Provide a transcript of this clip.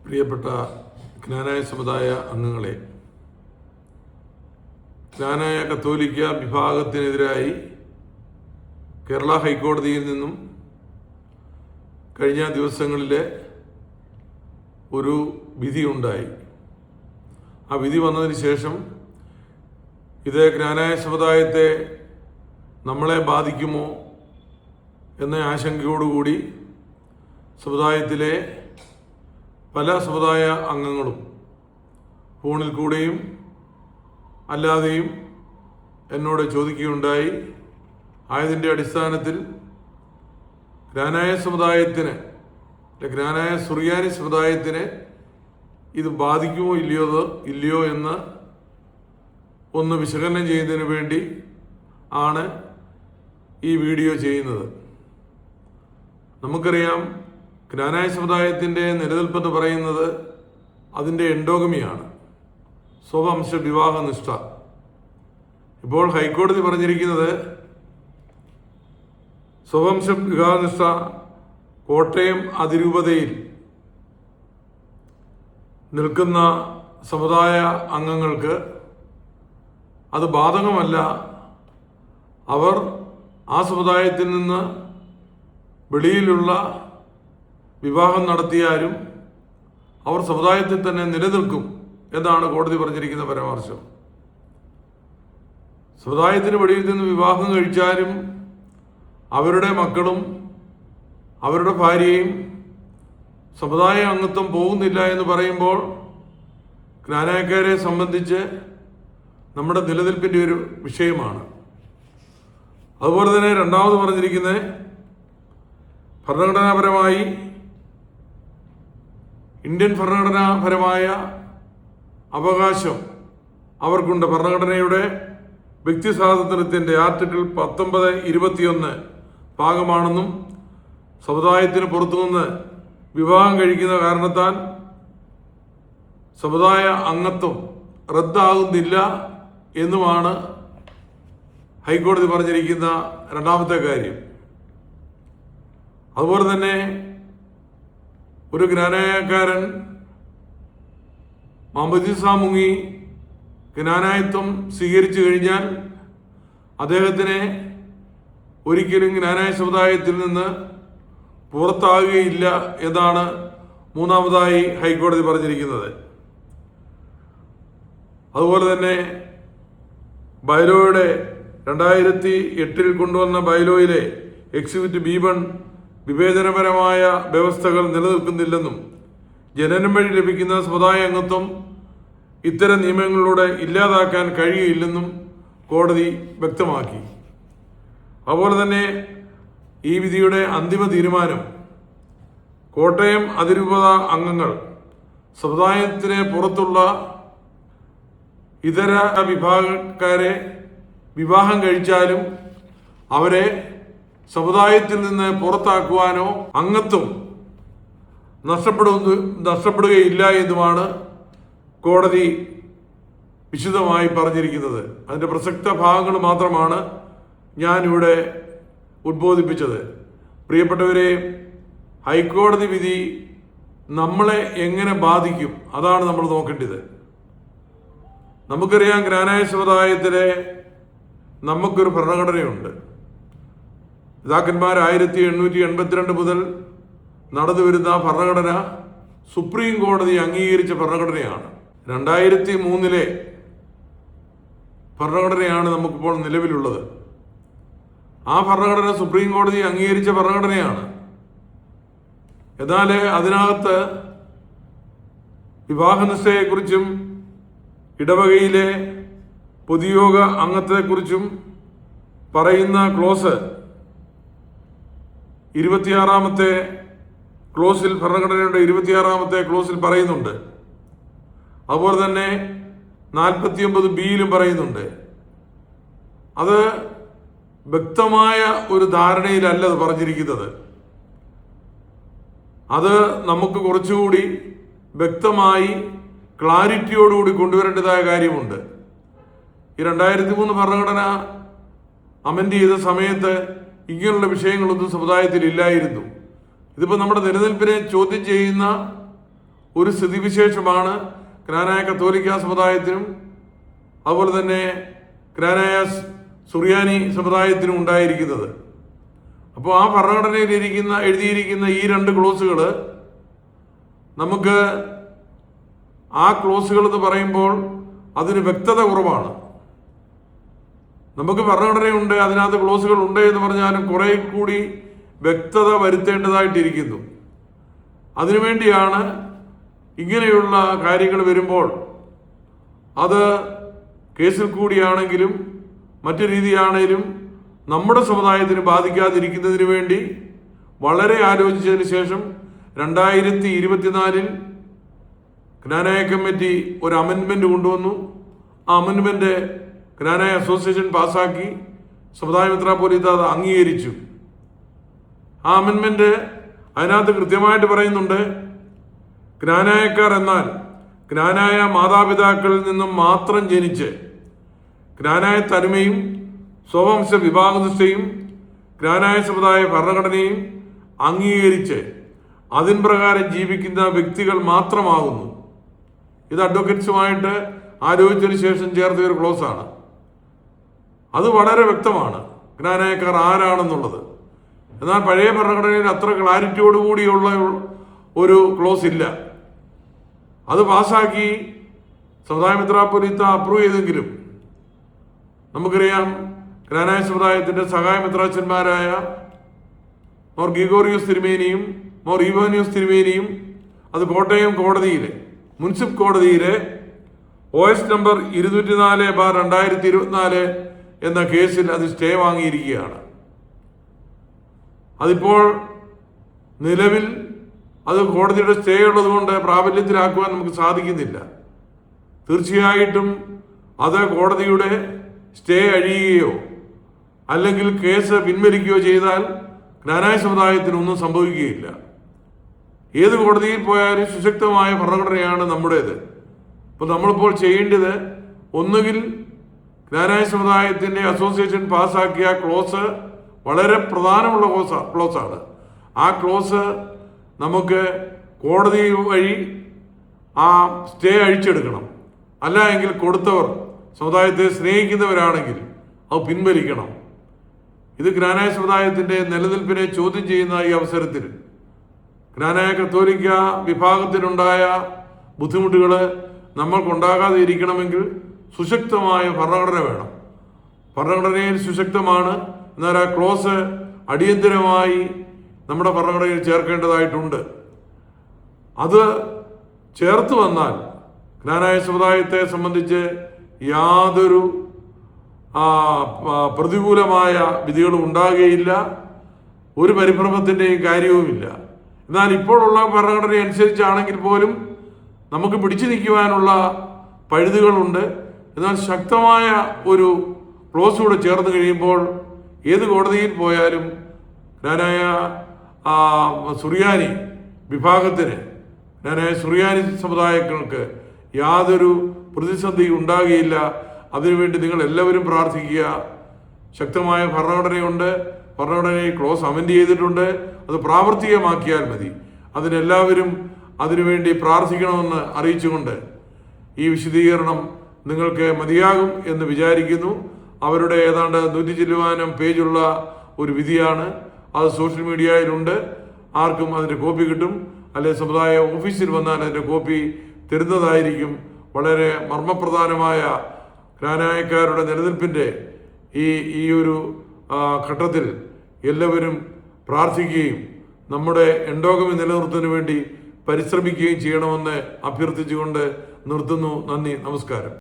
പ്രിയപ്പെട്ട ജ്ഞാനായ സമുദായ അംഗങ്ങളെ, ജ്ഞാനായ കത്തോലിക്ക വിഭാഗത്തിനെതിരായി കേരള ഹൈക്കോടതിയിൽ നിന്നും കഴിഞ്ഞ ദിവസങ്ങളിലെ ഒരു വിധിയുണ്ടായി. ആ വിധി വന്നതിന് ശേഷം ഇത് ജ്ഞാനായ സമുദായത്തെ നമ്മളെ ബാധിക്കുമോ എന്ന ആശങ്കയോടുകൂടി സമുദായത്തിലെ പല സമുദായ അംഗങ്ങളും ഫോണിൽ കൂടെയും അല്ലാതെയും എന്നോട് ചോദിക്കുകയുണ്ടായി. ആയതിൻ്റെ അടിസ്ഥാനത്തിൽ ജ്ഞാനായ സമുദായത്തിന്, ജ്ഞാനായ സുറിയാനി സമുദായത്തിന് ഇത് ബാധിക്കുമോ ഇല്ലയോ എന്ന് ഒന്ന് വിശകലനം ചെയ്യുന്നതിന് വേണ്ടി ആണ് ഈ വീഡിയോ ചെയ്യുന്നത്. നമുക്കറിയാം, ജ്ഞാനായ സമുദായത്തിൻ്റെ നിലനിൽപ്പെന്ന് പറയുന്നത് അതിൻ്റെ എൻഡോഗമിയാണ്, സ്വവംശ വിവാഹനിഷ്ഠ. ഇപ്പോൾ ഹൈക്കോടതി പറഞ്ഞിരിക്കുന്നത് സ്വവംശ വിവാഹനിഷ്ഠ കോട്ടയം അതിരൂപതയിൽ നിൽക്കുന്ന സമുദായ അംഗങ്ങൾക്ക് അത് ബാധകമല്ല. അവർ ആ സമുദായത്തിൽ നിന്ന് വെളിയിലുള്ള വിവാഹം നടത്തിയാലും അവർ സമുദായത്തിൽ തന്നെ നിലനിൽക്കും എന്നാണ് കോടതി പറഞ്ഞിരിക്കുന്ന പരാമർശം. സമുദായത്തിന് വെളിയിൽ നിന്ന് വിവാഹം കഴിച്ചാലും അവരുടെ മക്കളും അവരുടെ ഭാര്യയും സമുദായ അംഗത്വം പോകുന്നില്ല എന്ന് പറയുമ്പോൾ ജ്ഞാനായക്കാരെ സംബന്ധിച്ച് നമ്മുടെ നിലനിൽപ്പിൻ്റെ ഒരു വിഷയമാണ്. അതുപോലെ തന്നെ രണ്ടാമത് പറഞ്ഞിരിക്കുന്നത് ഭരണഘടനാപരമായി ഇന്ത്യൻ ഭരണഘടനാപരമായ അവകാശം അവർക്കുണ്ട്. ഭരണഘടനയുടെ വ്യക്തി സ്വാതന്ത്ര്യത്തിൻ്റെ ആർട്ടിക്കിൾ 19(21) ഭാഗമാണെന്നും സമുദായത്തിന് പുറത്തുനിന്ന് വിവാഹം കഴിക്കുന്ന കാരണത്താൽ സമുദായ അംഗത്വം റദ്ദാകുന്നില്ല എന്നുമാണ് ഹൈക്കോടതി പറഞ്ഞിരിക്കുന്ന രണ്ടാമത്തെ കാര്യം. അതുപോലെ തന്നെ ഒരു ജ്ഞാനായക്കാരൻ മാമോദീസ മുങ്ങി ജ്ഞാനായത്വം സ്വീകരിച്ചു കഴിഞ്ഞാൽ അദ്ദേഹത്തിനെ ഒരിക്കലും ജ്ഞാനായ സമുദായത്തിൽ നിന്ന് പുറത്താകുകയില്ല എന്നാണ് മൂന്നാമതായി ഹൈക്കോടതി പറഞ്ഞിരിക്കുന്നത്. അതുപോലെ തന്നെ ബൈലോയുടെ 2008 കൊണ്ടുവന്ന ബൈലോയിലെ എക്സിക്യൂട്ടീവ് B1 വിവേചനപരമായ വ്യവസ്ഥകൾ നിലനിൽക്കുന്നില്ലെന്നും ജനനം വഴി ലഭിക്കുന്ന സമുദായ അംഗത്വം ഇത്തരം നിയമങ്ങളിലൂടെ ഇല്ലാതാക്കാൻ കഴിയില്ലെന്നും കോടതി വ്യക്തമാക്കി. അതുപോലെ തന്നെ ഈ വിധിയുടെ അന്തിമ തീരുമാനം കോട്ടയം അതിരൂപത അംഗങ്ങൾ സമുദായത്തിന് പുറത്തുള്ള ഇതര വിഭാഗക്കാരെ വിവാഹം കഴിച്ചാലും അവരെ സമുദായത്തിൽ നിന്ന് പുറത്താക്കുവാനോ അംഗത്വം നഷ്ടപ്പെടുകയില്ല എന്നുമാണ് കോടതി വിശദമായി പറഞ്ഞിരിക്കുന്നത്. അതിൻ്റെ പ്രസക്ത ഭാഗങ്ങൾ മാത്രമാണ് ഞാനിവിടെ ഉദ്ബോധിപ്പിച്ചത്. പ്രിയപ്പെട്ടവരെ, ഹൈക്കോടതി വിധി നമ്മളെ എങ്ങനെ ബാധിക്കും അതാണ് നമ്മൾ നോക്കേണ്ടത്. നമുക്കറിയാം, ജ്ഞാനായ സമുദായത്തിലെ നമുക്കൊരു ഭരണഘടനയുണ്ട്. പിതാക്കന്മാർ 1882 മുതൽ നടന്നു വരുന്ന ഭരണഘടന സുപ്രീം കോടതി അംഗീകരിച്ച ഭരണഘടനയാണ്. 2003 ഭരണഘടനയാണ് നമുക്കിപ്പോൾ നിലവിലുള്ളത്. ആ ഭരണഘടന സുപ്രീം കോടതി അംഗീകരിച്ച ഭരണഘടനയാണ്. എന്നാൽ അതിനകത്ത് വിവാഹനിഷ്ഠയെക്കുറിച്ചും ഇടവകയിലെ പൊതുയോഗ അംഗത്വത്തെക്കുറിച്ചും പറയുന്ന ക്ലോസ് 26-ാമത്തെ ക്ലോസിൽ, ഭരണഘടനയുടെ 26-ാമത്തെ ക്ലോസിൽ പറയുന്നുണ്ട്. അതുപോലെ തന്നെ 49(b)യിലും പറയുന്നുണ്ട്. അത് വ്യക്തമായ ഒരു ധാരണയിലല്ല അത് പറഞ്ഞിരിക്കുന്നത്. അത് നമുക്ക് കുറച്ചുകൂടി വ്യക്തമായി ക്ലാരിറ്റിയോടുകൂടി കൊണ്ടുവരേണ്ടതായ കാര്യമുണ്ട്. ഈ 2003 ഭരണഘടന അമെൻഡ് ചെയ്ത സമയത്ത് ഇങ്ങനെയുള്ള വിഷയങ്ങളൊന്നും സമുദായത്തിൽ ഇല്ലായിരുന്നു. ഇതിപ്പോൾ നമ്മുടെ നിലനിൽപ്പിനെ ചോദ്യം ചെയ്യുന്ന ഒരു സ്ഥിതിവിശേഷമാണ് ക്നാനായ കത്തോലിക്ക സമുദായത്തിനും അതുപോലെ തന്നെ ക്നാനായ സുറിയാനി സമുദായത്തിനും ഉണ്ടായിരിക്കുന്നത്. അപ്പോൾ ആ ഭരണഘടനയിൽ എഴുതിയിരിക്കുന്ന ഈ 2 ക്ലോസുകൾ നമുക്ക് ആ ക്ലോസുകൾ എന്ന് പറയുമ്പോൾ അതിന് വ്യക്തത കുറവാണ്. നമുക്ക് ഭരണഘടനയുണ്ട്, അതിനകത്ത് ക്ലോസുകൾ ഉണ്ട് എന്ന് പറഞ്ഞാലും കുറെ കൂടി വ്യക്തത വരുത്തേണ്ടതായിട്ടിരിക്കുന്നു. അതിനുവേണ്ടിയാണ് ഇങ്ങനെയുള്ള കാര്യങ്ങൾ വരുമ്പോൾ അത് കേസിൽ കൂടിയാണെങ്കിലും മറ്റു രീതിയാണെങ്കിലും നമ്മുടെ സമുദായത്തിന് ബാധിക്കാതിരിക്കുന്നതിന് വേണ്ടി വളരെ ആലോചിച്ചതിന് ശേഷം 2024 ക്നാനായ കമ്മിറ്റി ഒരു അമെൻമെന്റ് കൊണ്ടുവന്നു. ആ അമെൻമെന്റ് ക്നാനായ അസോസിയേഷൻ പാസ്സാക്കി, സമുദായ മെത്രാപ്പോലീത്ത അത് അംഗീകരിച്ചു. ആ അമെൻമെന്റ് അതിനകത്ത് കൃത്യമായിട്ട് പറയുന്നുണ്ട്, ക്നാനായക്കാർ എന്നാൽ ക്നാനായ മാതാപിതാക്കളിൽ നിന്നും മാത്രം ജനിച്ച് ക്നാനായ തനിമയും സ്വവംശ വിഭാഗനിഷ്ഠയും ക്നാനായ സമുദായ ഭരണഘടനയും അംഗീകരിച്ച് അതിൻ പ്രകാരം ജീവിക്കുന്ന വ്യക്തികൾ മാത്രമാകുന്നു. ഇത് അഡ്വക്കേറ്റ്സുമായിട്ട് ആലോചിച്ചതിന് ശേഷം ചേർത്ത ഒരു ക്ലോസ് ആണ്. അത് വളരെ വ്യക്തമാണ് ക്നാനായക്കാർ ആരാണെന്നുള്ളത്. എന്നാൽ പഴയ ഭരണഘടനയിൽ അത്ര ക്ലാരിറ്റിയോടുകൂടിയുള്ള ഒരു ക്ലോസ് ഇല്ല. അത് പാസ്സാക്കി സമുദായ മെത്രാപ്പൊലീത്ത അപ്രൂവ് ചെയ്തെങ്കിലും നമുക്കറിയാം ക്നാനായ സമുദായത്തിന്റെ സഹായ മെത്രാച്ചന്മാരായ മോർ ഗ്രിഗോറിയോസ് തിരുമേനിയും മോർ ഈവാനിയോസ് തിരുമേനിയും അത് കോട്ടയം കോടതിയിലെ മുനിസിപ്പൽ കോടതിയിലെ OS നമ്പർ 204/2024 എന്ന കേസിൽ അത് സ്റ്റേ വാങ്ങിയിരിക്കുകയാണ്. അതിപ്പോൾ നിലവിൽ അത് കോടതിയുടെ സ്റ്റേ ഉള്ളതുകൊണ്ട് പ്രാബല്യത്തിലാക്കുവാൻ നമുക്ക് സാധിക്കുന്നില്ല. തീർച്ചയായിട്ടും അത് കോടതിയുടെ സ്റ്റേ അഴിയുകയോ അല്ലെങ്കിൽ കേസ് പിൻവലിക്കുകയോ ചെയ്താൽ ക്നാനായ സമുദായത്തിനൊന്നും സംഭവിക്കുകയില്ല. ഏത് കോടതിയിൽ പോയാലും സുശക്തമായ ഭരണഘടനയാണ് നമ്മുടേത്. അപ്പോൾ നമ്മളിപ്പോൾ ചെയ്യേണ്ടത് ഒന്നുകിൽ ക്നാനായ സമുദായത്തിൻ്റെ അസോസിയേഷൻ പാസ്സാക്കിയ ക്ലോസ് വളരെ പ്രധാനമുള്ള ക്ലോസാണ്. ആ ക്ലോസ് നമുക്ക് കോടതി വഴി ആ സ്റ്റേ അഴിച്ചെടുക്കണം. അല്ല എങ്കിൽ കൊടുത്തവർ സമുദായത്തെ സ്നേഹിക്കുന്നവരാണെങ്കിൽ അത് പിൻവലിക്കണം. ഇത് ക്നാനായ സമുദായത്തിൻ്റെ നിലനിൽപ്പിനെ ചോദ്യം ചെയ്യുന്ന ഈ അവസരത്തിൽ ക്നാനായ കത്തോലിക്ക വിഭാഗത്തിനുണ്ടായ ബുദ്ധിമുട്ടുകൾ നമ്മൾക്കുണ്ടാകാതെ ഇരിക്കണമെങ്കിൽ സുശക്തമായ ഭരണഘടന വേണം. ഭരണഘടനയിൽ സുശക്തമാണ്, എന്നാൽ ആ ക്ലോസ് അടിയന്തരമായി നമ്മുടെ ഭരണഘടനയിൽ ചേർക്കേണ്ടതായിട്ടുണ്ട്. അത് ചേർത്ത് വന്നാൽ ക്നാനായ സമുദായത്തെ സംബന്ധിച്ച് യാതൊരു പ്രതികൂലമായ വിധികളും ഉണ്ടാകുകയില്ല, ഒരു പരിഭ്രമത്തിൻ്റെയും കാര്യവുമില്ല. എന്നാൽ ഇപ്പോഴുള്ള ഭരണഘടന അനുസരിച്ചാണെങ്കിൽ പോലും നമുക്ക് പിടിച്ചു നിൽക്കുവാനുള്ള പഴുതുകളുണ്ട്. എന്നാൽ ശക്തമായ ഒരു ക്ലോസ് കൂടെ ചേർന്ന് കഴിയുമ്പോൾ ഏത് കോടതിയിൽ പോയാലും ക്നാനായ സുറിയാനി വിഭാഗത്തിന്, ക്നാനായ സുറിയാനി സമുദായങ്ങൾക്ക് യാതൊരു പ്രതിസന്ധി ഉണ്ടാകുകയില്ല. അതിനുവേണ്ടി നിങ്ങൾ എല്ലാവരും പ്രാർത്ഥിക്കുക. ശക്തമായ ഭരണഘടനയുണ്ട്, ഭരണഘടനയിൽ ക്ലോസ് അമെൻഡ് ചെയ്തിട്ടുണ്ട്. അത് പ്രാവർത്തികമാക്കിയാൽ മതി. അതിനെല്ലാവരും അതിനുവേണ്ടി പ്രാർത്ഥിക്കണമെന്ന് അറിയിച്ചുകൊണ്ട് ഈ വിശദീകരണം നിങ്ങൾക്ക് മതിയാകും എന്ന് വിചാരിക്കുന്നു. അവരുടെ ഏതാണ്ട് 100 ചില്ലുവാനം പേജുള്ള ഒരു വിധിയാണ്. അത് സോഷ്യൽ മീഡിയയിലുണ്ട്. ആർക്കും അതിൻ്റെ കോപ്പി കിട്ടും. അല്ലെങ്കിൽ സമുദായ ഓഫീസിൽ വന്നാൽ അതിൻ്റെ കോപ്പി തരുന്നതായിരിക്കും. വളരെ മർമ്മപ്രധാനമായ ക്നാനായക്കാരുടെ നിലനിൽപ്പിൻ്റെ ഈ ഒരു ഘട്ടത്തിൽ എല്ലാവരും പ്രാർത്ഥിക്കുകയും നമ്മുടെ എൻഡോഗമി നിലനിർത്തുന്നതിന് വേണ്ടി പരിശ്രമിക്കുകയും ചെയ്യണമെന്ന് അഭ്യർത്ഥിച്ചുകൊണ്ട് നിർത്തുന്നു. നന്ദി, നമസ്കാരം.